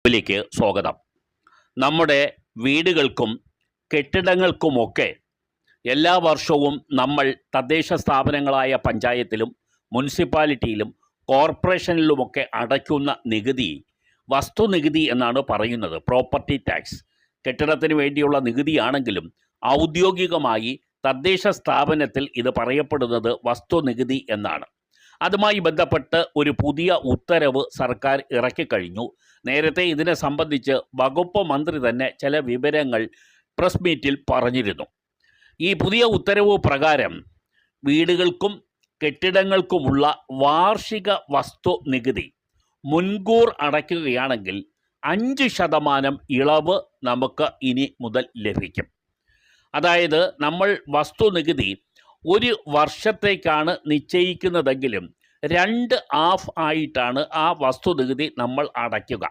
ിലേക്ക് സ്വാഗതം. നമ്മുടെ വീടുകൾക്കും കെട്ടിടങ്ങൾക്കുമൊക്കെ എല്ലാ വർഷവും നമ്മൾ തദ്ദേശ സ്ഥാപനങ്ങളായ പഞ്ചായത്തിലും മുനിസിപ്പാലിറ്റിയിലും കോർപ്പറേഷനിലുമൊക്കെ അടയ്ക്കുന്ന നികുതി വസ്തുനികുതി എന്നാണ് പറയുന്നത്. പ്രോപ്പർട്ടി ടാക്സ് കെട്ടിടത്തിന് വേണ്ടിയുള്ള നികുതിയാണെങ്കിലും ഔദ്യോഗികമായി തദ്ദേശ സ്ഥാപനത്തിൽ ഇത് പറയപ്പെടുന്നത് വസ്തുനികുതി എന്നാണ്. അതുമായി ബന്ധപ്പെട്ട് ഒരു പുതിയ ഉത്തരവ് സർക്കാർ ഇറക്കിക്കഴിഞ്ഞു. നേരത്തെ ഇതിനെ സംബന്ധിച്ച് വകുപ്പ് മന്ത്രി തന്നെ ചില വിവരങ്ങൾ പ്രസ് മീറ്റിൽ പറഞ്ഞിരുന്നു. ഈ പുതിയ ഉത്തരവ് പ്രകാരം വീടുകൾക്കും കെട്ടിടങ്ങൾക്കുമുള്ള വാർഷിക വസ്തു നികുതി മുൻകൂർ അടയ്ക്കുകയാണെങ്കിൽ 5% ഇളവ് നമുക്ക് ഇനി മുതൽ ലഭിക്കും. അതായത് നമ്മൾ വസ്തുനികുതി ഒരു വർഷത്തേക്കാണ് നിശ്ചയിക്കുന്നതെങ്കിലും 2 ആയിട്ടാണ് ആ വസ്തുനികുതി നമ്മൾ അടയ്ക്കുക.